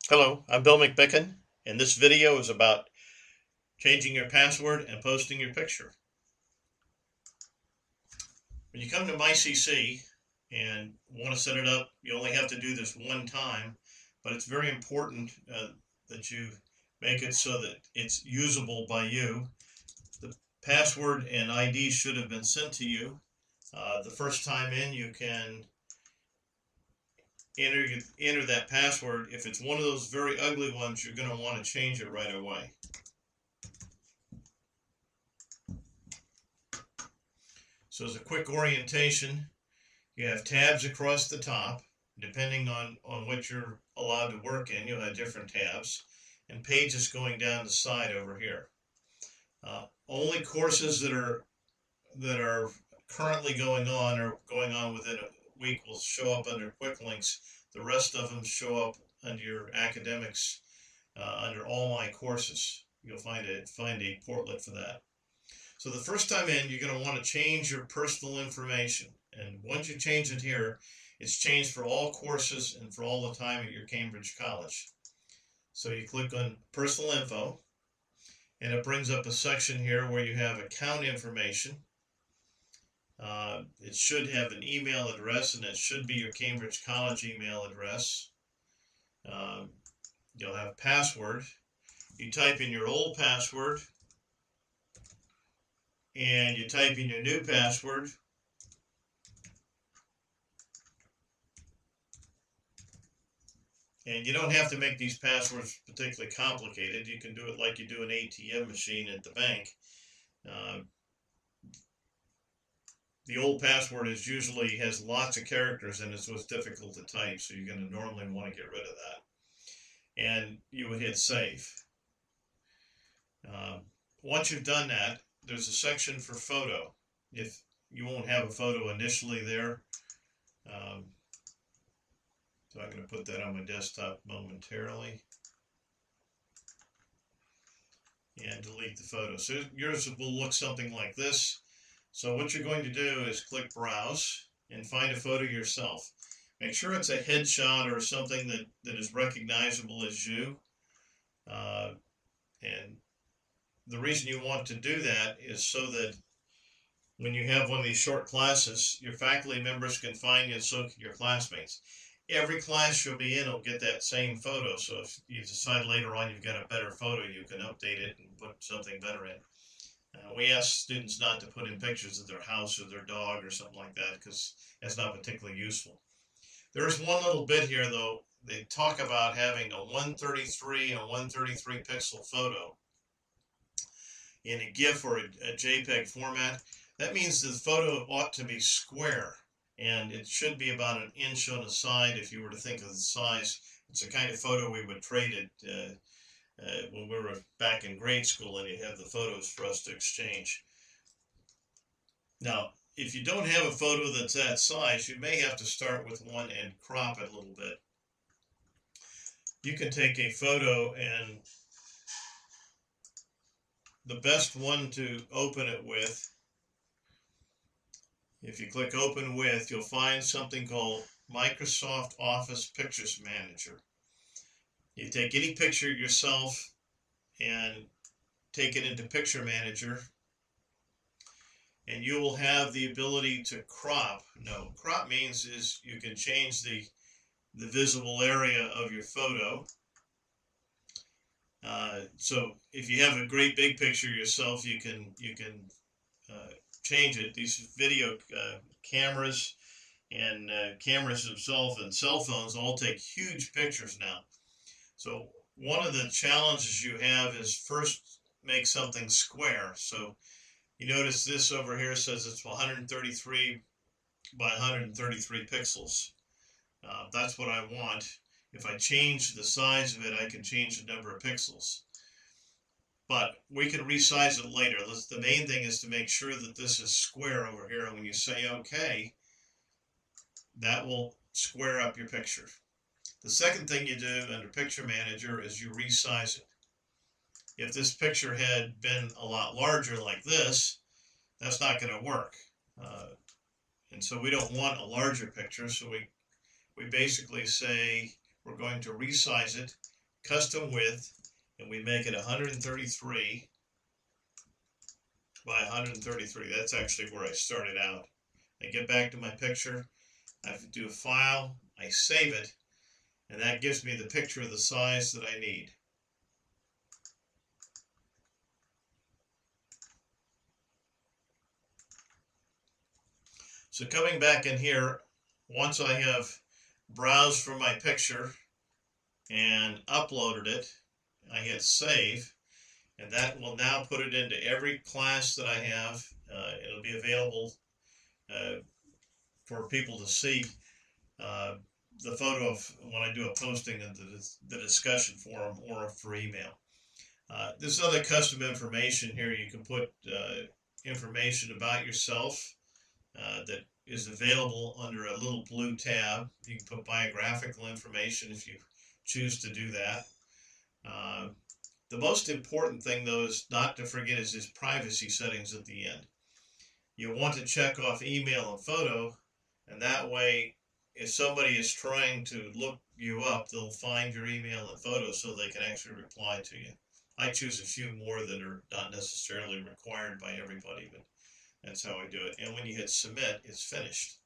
Hello, I'm Bill McBicken, and this video is about changing your password and posting your picture. When you come to MyCC and want to set it up, you only have to do this one time, but it's very important that you make it so that it's usable by you. The password and ID should have been sent to you. The first time in, you can enter that password. If it's one of those very ugly ones, you're going to want to change it right away. So as a quick orientation, you have tabs across the top. Depending on what you're allowed to work in, you'll have different tabs, and pages going down the side over here. Only courses that are currently going on or going on within a week will show up under quick links. The rest of them show up under your academics, under all my courses. You'll find a portlet for that. So the first time in, you're going to want to change your personal information. And once you change it here, it's changed for all courses and for all the time at your Cambridge College. So you click on Personal Info, and it brings up a section here where you have account information. It should have an email address, and it should be your Cambridge College email address. You'll have password. You type in your old password, and you type in your new password. And you don't have to make these passwords particularly complicated. You can do it like you do an ATM machine at the bank. The old password usually has lots of characters and so it's difficult to type, so you're going to normally want to get rid of that. And you would hit save. Once you've done that, there's a section for photo. If you won't have a photo initially there, so I'm going to put that on my desktop momentarily and delete the photo. So yours will look something like this. So what you're going to do is click Browse and find a photo yourself. Make sure it's a headshot or something that is recognizable as you. And the reason you want to do that is so that when you have one of these short classes, your faculty members can find you and so can your classmates. Every class you'll be in will get that same photo, so if you decide later on you've got a better photo, you can update it and put something better in. We ask students not to put in pictures of their house or their dog or something like that because that's not particularly useful. There's one little bit here, though. They talk about having a 133 and 133 pixel photo in a GIF or a JPEG format. That means the photo ought to be square, and it should be about an inch on the side. If you were to think of the size, it's the kind of photo we would trade it when we were back in grade school and you have the photos for us to exchange. Now, if you don't have a photo that's that size, you may have to start with one and crop it a little bit. You can take a photo, and the best one to open it with, if you click Open With, you'll find something called Microsoft Office Pictures Manager. You take any picture yourself and take it into Picture Manager, and you will have the ability to crop. No, crop means is you can change the visible area of your photo. So if you have a great big picture yourself, you can change it. These video cameras and cameras themselves and cell phones all take huge pictures now. So one of the challenges you have is first make something square. So you notice this over here says it's 133 by 133 pixels. That's what I want. If I change the size of it, I can change the number of pixels. But we can resize it later. The main thing is to make sure that this is square over here. And when you say OK, that will square up your picture. The second thing you do under Picture Manager is you resize it. If this picture had been a lot larger like this, that's not going to work. And so we don't want a larger picture, so we basically say we're going to resize it custom width, and we make it 133 by 133. That's actually where I started out. I get back to my picture, I do a file, I save it, and that gives me the picture of the size that I need. So coming back in here, once I have browsed for my picture and uploaded it, I hit save, and that will now put it into every class that I have. It'll be available for people to see the photo of when I do a posting in the discussion forum or for email. There's other custom information here. You can put information about yourself that is available under a little blue tab. You can put biographical information if you choose to do that. The most important thing, though, is not to forget is this privacy settings at the end. You want to check off email and photo, and that way, if somebody is trying to look you up, they'll find your email and photo so they can actually reply to you. I choose a few more that are not necessarily required by everybody, but that's how I do it. And when you hit submit, it's finished.